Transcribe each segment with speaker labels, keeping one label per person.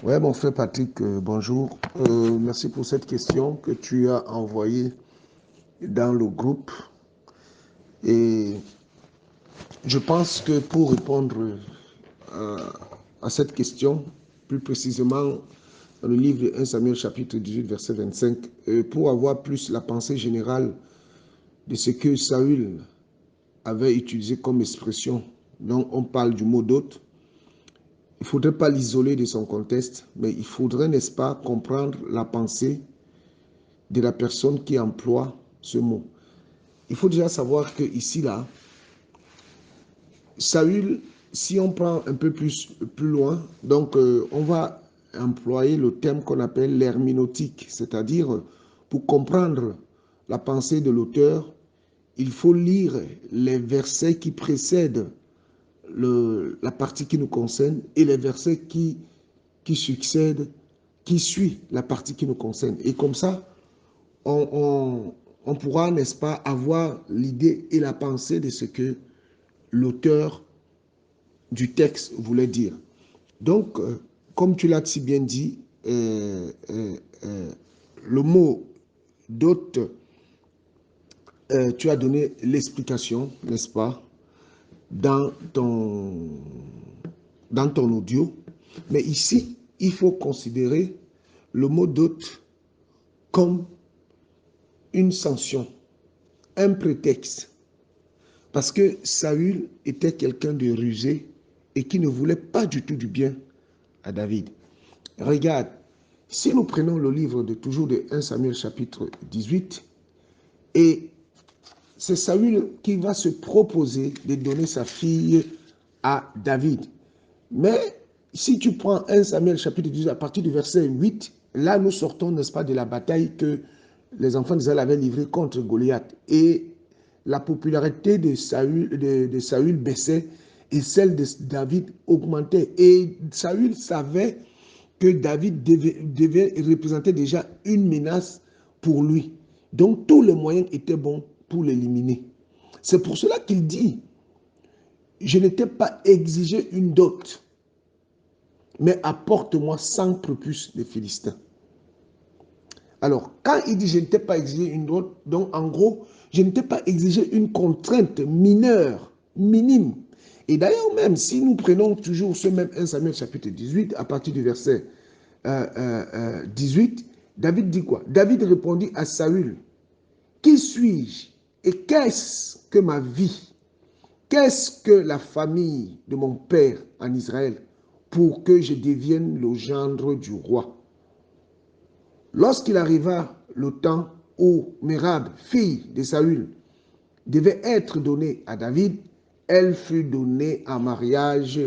Speaker 1: Ouais, mon frère Patrick, bonjour. Merci pour cette question que tu as envoyée dans le groupe. Et je pense que pour répondre à cette question, plus précisément dans le livre de 1 Samuel chapitre 18, verset 25, pour avoir plus la pensée générale de ce que Saül avait utilisé comme expression, donc on parle du mot d'hôte, il ne faudrait pas l'isoler de son contexte, mais il faudrait, n'est-ce pas, comprendre la pensée de la personne qui emploie ce mot. Il faut déjà savoir que ici, là, Saül, si on prend un peu plus loin, donc on va employer le terme qu'on appelle l'herméneutique, c'est-à-dire pour comprendre la pensée de l'auteur, il faut lire les versets qui précèdent la partie qui nous concerne et les versets qui succèdent, qui suivent la partie qui nous concerne. Et comme ça, on pourra, n'est-ce pas, avoir l'idée et la pensée de ce que l'auteur du texte voulait dire. Donc, comme tu l'as si bien dit, le mot d'hôte, tu as donné l'explication, n'est-ce pas, dans ton audio. Mais ici, il faut considérer le mot d'hôte comme une sanction, un prétexte. Parce que Saül était quelqu'un de rusé et qui ne voulait pas du tout du bien à David. Regarde, si nous prenons le livre toujours de 1 Samuel chapitre 18, et c'est Saül qui va se proposer de donner sa fille à David. Mais si tu prends 1 Samuel chapitre 18 à partir du verset 8, là nous sortons, n'est-ce pas, de la bataille que les enfants d'Israël avaient livrée contre Goliath. Et la popularité de Saül baissait et celle de David augmentait. Et Saül savait que David devait représenter déjà une menace pour lui. Donc tous les moyens étaient bons pour l'éliminer. C'est pour cela qu'il dit, je n'étais pas exigé une dot, mais apporte-moi 100 prépuces des Philistins. Alors, quand il dit je n'étais pas exigé une dot, donc en gros, je n'étais pas exigé une contrainte mineure, minime. Et d'ailleurs même, si nous prenons toujours ce même 1 Samuel chapitre 18, à partir du verset 18, David dit quoi? David répondit à Saül, qui suis-je et qu'est-ce que ma vie? Qu'est-ce que la famille de mon père en Israël pour que je devienne le gendre du roi? Lorsqu'il arriva le temps où Mérab, fille de Saül, devait être donnée à David, elle fut donnée en mariage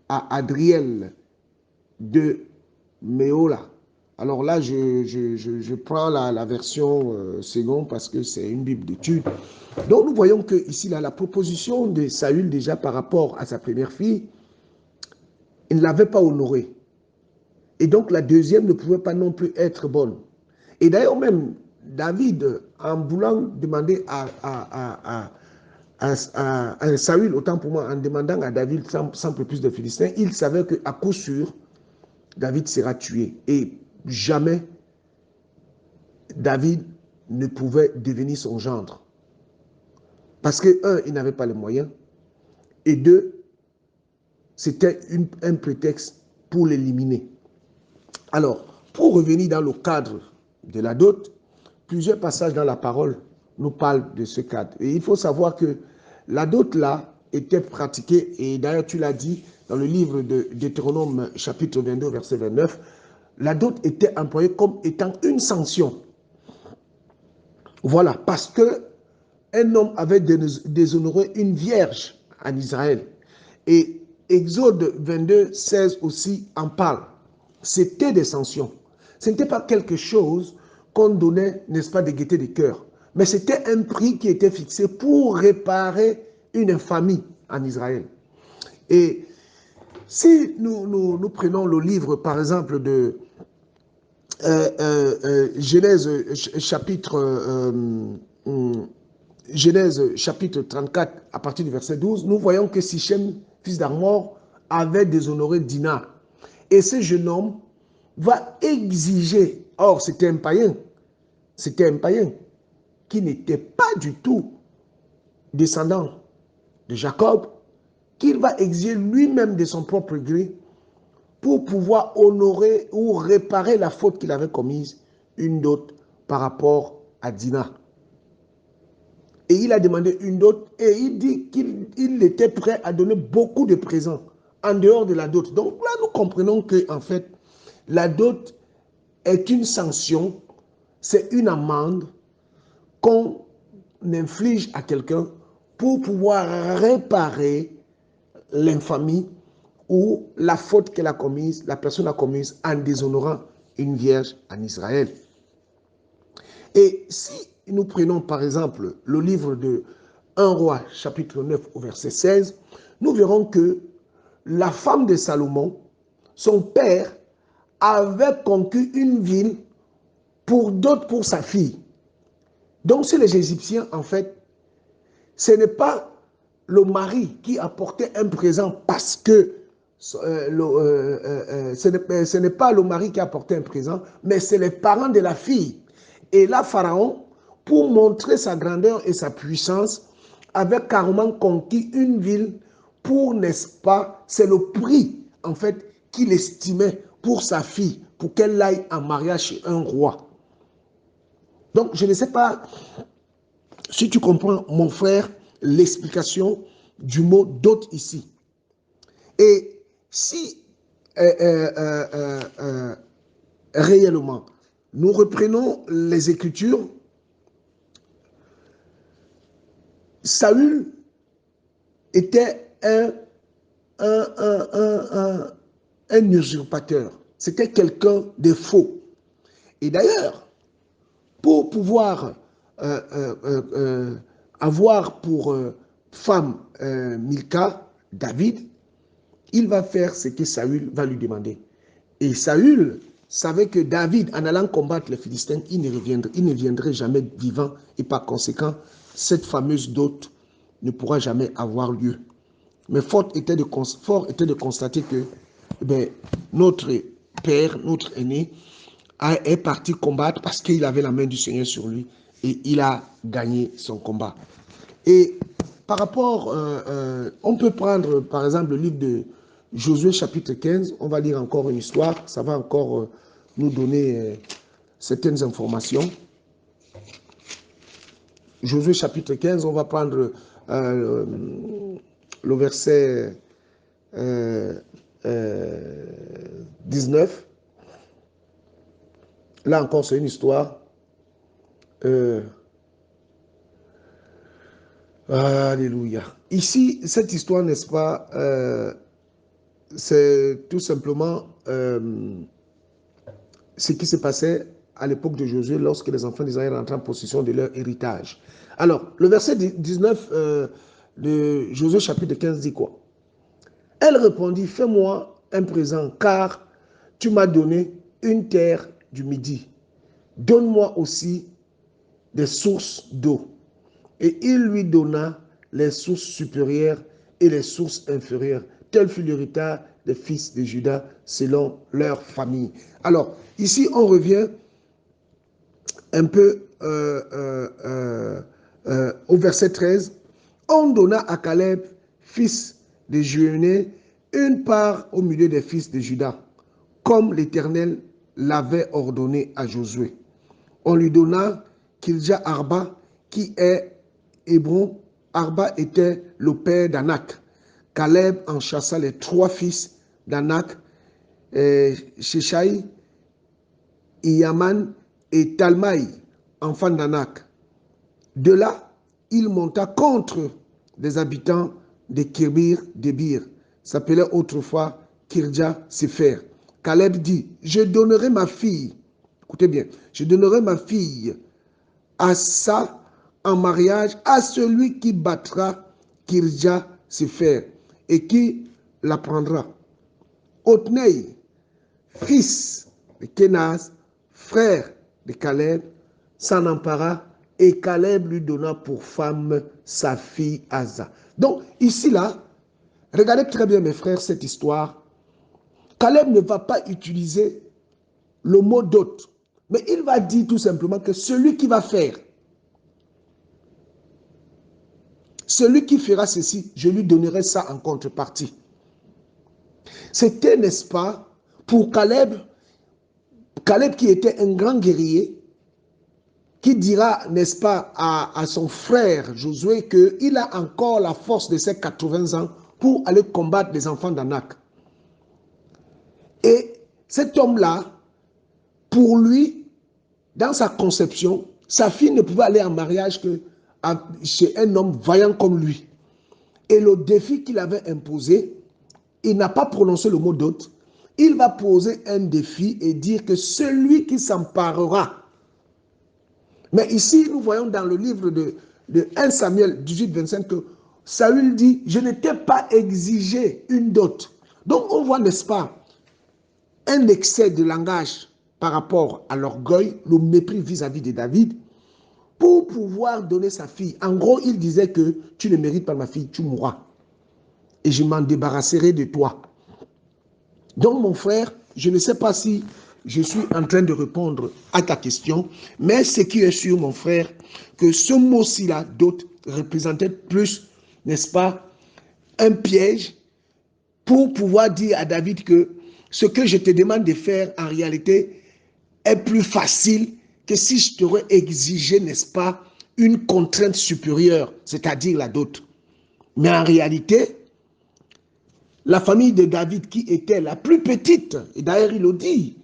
Speaker 1: à Adriel de Méola. Alors là, je prends la version seconde parce que c'est une Bible d'étude. Donc nous voyons que ici, là, la proposition de Saül déjà par rapport à sa première fille, il ne l'avait pas honorée. Et donc la deuxième ne pouvait pas non plus être bonne. Et d'ailleurs même, David, en voulant demander à Saül, autant pour moi, en demandant à David sans plus de Philistins, il savait qu'à coup sûr, David sera tué. Et jamais David ne pouvait devenir son gendre. Parce que, un, il n'avait pas les moyens. Et deux, c'était un prétexte pour l'éliminer. Alors, pour revenir dans le cadre de la dot, plusieurs passages dans la parole nous parlent de ce cadre. Et il faut savoir que la dot là était pratiquée, et d'ailleurs tu l'as dit dans le livre de Deutéronome chapitre 22 verset 29, la dot était employée comme étant une sanction. Voilà, parce que un homme avait déshonoré une vierge en Israël. Et Exode 22, 16 aussi en parle. C'était des sanctions. Ce n'était pas quelque chose qu'on donnait, n'est-ce pas, de gaieté de cœur. Mais c'était un prix qui était fixé pour réparer une infamie en Israël. Et si nous prenons le livre, par exemple, de Genèse chapitre 34, à partir du verset 12, nous voyons que Sichem, fils d'Armor, avait déshonoré Dina. Et ce jeune homme va exiger, or c'était un païen qui n'était pas du tout descendant de Jacob, qu'il va exiger lui-même de son propre gré pour pouvoir honorer ou réparer la faute qu'il avait commise, une dot par rapport à Dina. Et il a demandé une dot et il dit qu'il était prêt à donner beaucoup de présents en dehors de la dot. Donc là, nous comprenons que en fait, la dot est une sanction, c'est une amende qu'on inflige à quelqu'un pour pouvoir réparer l'infamie ou la faute qu'elle a commise, la personne a commise en déshonorant une vierge en Israël. Et si nous prenons par exemple le livre de 1 roi chapitre 9 au verset 16, nous verrons que la femme de Salomon, son père, avait conquis une ville pour d'autres pour sa fille. Donc chez les Égyptiens, en fait, ce n'est pas le mari qui apportait un présent parce que ce n'est pas le mari qui apportait un présent, mais c'est les parents de la fille. Et là, Pharaon, pour montrer sa grandeur et sa puissance, avait carrément conquis une ville pour, n'est-ce pas, c'est le prix, en fait, qu'il estimait pour sa fille, pour qu'elle aille en mariage chez un roi. Donc, je ne sais pas si tu comprends, mon frère, l'explication du mot dot ici. Et si réellement nous reprenons les Écritures, Saül était un usurpateur. C'était quelqu'un de faux. Et d'ailleurs, pour pouvoir avoir pour femme Milka, David, il va faire ce que Saül va lui demander. Et Saül savait que David, en allant combattre les Philistins, il ne viendrait jamais vivant. Et par conséquent, cette fameuse dot ne pourra jamais avoir lieu. Mais fort était de constater que notre père, notre aîné, est parti combattre parce qu'il avait la main du Seigneur sur lui et il a gagné son combat. Et par rapport, on peut prendre par exemple le livre de Josué chapitre 15, on va lire encore une histoire, ça va encore nous donner certaines informations. Josué chapitre 15, on va prendre le verset 19. Là encore, c'est une histoire. Alléluia. Ici, cette histoire, n'est-ce pas, c'est tout simplement ce qui se passait à l'époque de Josué lorsque les enfants d'Israël rentraient en possession de leur héritage. Alors, le verset 19 de Josué chapitre 15 dit quoi? Elle répondit, fais-moi un présent, car tu m'as donné une terre du Midi. Donne-moi aussi des sources d'eau. Et il lui donna les sources supérieures et les sources inférieures. Tel fut l'héritage des fils de Juda selon leur famille. Alors, ici, on revient un peu au verset 13. On donna à Caleb, fils de Jeuné, une part au milieu des fils de Juda, comme l'Éternel l'avait ordonné à Josué. On lui donna Kirja Arba, qui est Hébron. Arba était le père d'Anak. Caleb en chassa les 3 fils d'Anak, Sheshai, Iyaman et Talmaï, enfants d'Anak. De là, il monta contre des habitants de Kirbir Débir, s'appelait autrefois Kirja Sefer. Caleb dit, je donnerai ma fille, écoutez bien, je donnerai ma fille à ça en mariage à celui qui battra Kirja Sefer et qui la prendra. Otnei, fils de Kenaz, frère de Caleb, s'en empara et Caleb lui donna pour femme sa fille Asa. Donc ici là, regardez très bien mes frères cette histoire. Caleb ne va pas utiliser le mot dot. Mais il va dire tout simplement que celui qui va faire, celui qui fera ceci, je lui donnerai ça en contrepartie. C'était, n'est-ce pas, pour Caleb qui était un grand guerrier, qui dira, n'est-ce pas, à son frère Josué qu'il a encore la force de ses 80 ans pour aller combattre les enfants d'Anak. Et cet homme-là, pour lui, dans sa conception, sa fille ne pouvait aller en mariage que chez un homme vaillant comme lui. Et le défi qu'il avait imposé, il n'a pas prononcé le mot dot. Il va poser un défi et dire que celui qui s'emparera. Mais ici, nous voyons dans le livre de 1 Samuel 18, 25 que Saül dit, je ne t'ai pas exigé une dot. Donc on voit, n'est-ce pas, un excès de langage par rapport à l'orgueil, le mépris vis-à-vis de David, pour pouvoir donner sa fille. En gros, il disait que tu ne mérites pas ma fille, tu mourras. Et je m'en débarrasserai de toi. Donc mon frère, je ne sais pas si je suis en train de répondre à ta question, mais ce qui est sûr, mon frère, que ce mot-ci là, dot, représentait plus, n'est-ce pas, un piège pour pouvoir dire à David que ce que je te demande de faire en réalité est plus facile que si je t'aurais exigé, n'est-ce pas, une contrainte supérieure, c'est-à-dire la dot. Mais en réalité, la famille de David qui était la plus petite, et d'ailleurs il le dit,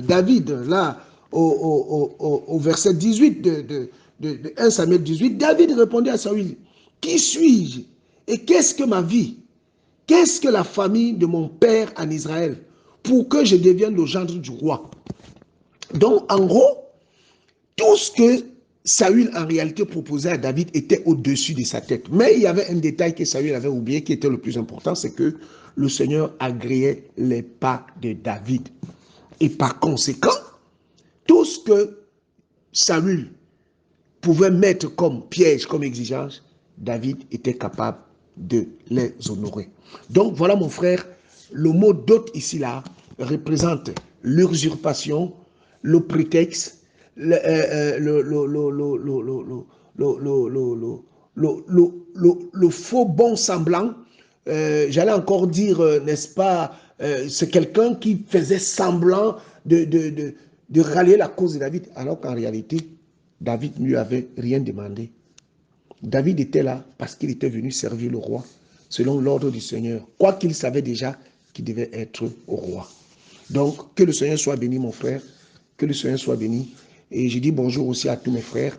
Speaker 1: David, là, au verset 18 de 1 Samuel 18, David répondait à Saül, qui suis-je et qu'est-ce que ma vie? Qu'est-ce que la famille de mon père en Israël pour que je devienne le gendre du roi? Donc, en gros, tout ce que Saül en réalité proposait à David était au-dessus de sa tête. Mais il y avait un détail que Saül avait oublié qui était le plus important, c'est que le Seigneur agréait les pas de David. Et par conséquent, tout ce que Saül pouvait mettre comme piège, comme exigence, David était capable de les honorer. Donc voilà mon frère, le mot dot ici là représente l'usurpation, le prétexte, le faux bon semblant. J'allais encore dire, n'est-ce pas, c'est quelqu'un qui faisait semblant de rallier la cause de David, alors qu'en réalité, David ne lui avait rien demandé. David était là parce qu'il était venu servir le roi selon l'ordre du Seigneur, quoiqu'il savait déjà qu'il devait être au roi. Donc, que le Seigneur soit béni, mon frère, que le Seigneur soit béni. Et je dis bonjour aussi à tous mes frères.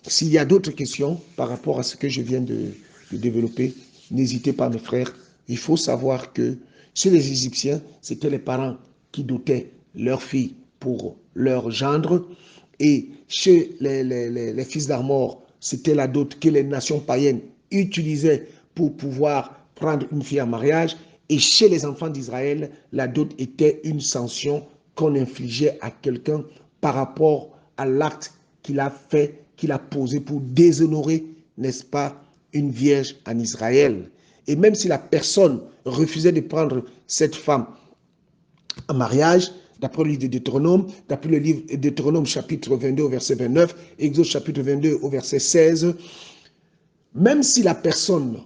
Speaker 1: S'il y a d'autres questions par rapport à ce que je viens de développer, n'hésitez pas, mes frères. Il faut savoir que chez les Égyptiens, c'était les parents qui dotaient leurs filles pour leur gendre. Et chez les fils d'Armor, c'était la dot que les nations païennes utilisaient pour pouvoir prendre une fille en mariage. Et chez les enfants d'Israël, la dot était une sanction qu'on infligeait à quelqu'un par rapport à l'acte qu'il a fait, qu'il a posé pour déshonorer, n'est-ce pas, une vierge en Israël. Et même si la personne refusait de prendre cette femme en mariage, d'après le livre de Deutéronome, d'après le livre de Deutéronome chapitre 22 au verset 29, Exode chapitre 22 au verset 16, même si la personne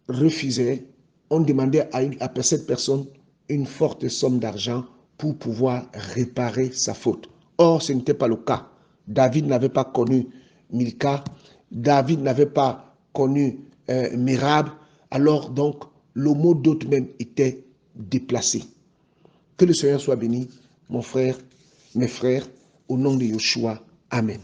Speaker 1: refusait, on demandait à cette personne une forte somme d'argent pour pouvoir réparer sa faute. Or, ce n'était pas le cas. David n'avait pas connu Milka, David n'avait pas connu Merab, alors donc le mot dot même était déplacé. Que le Seigneur soit béni, mon frère, mes frères, au nom de Yeshua. Amen.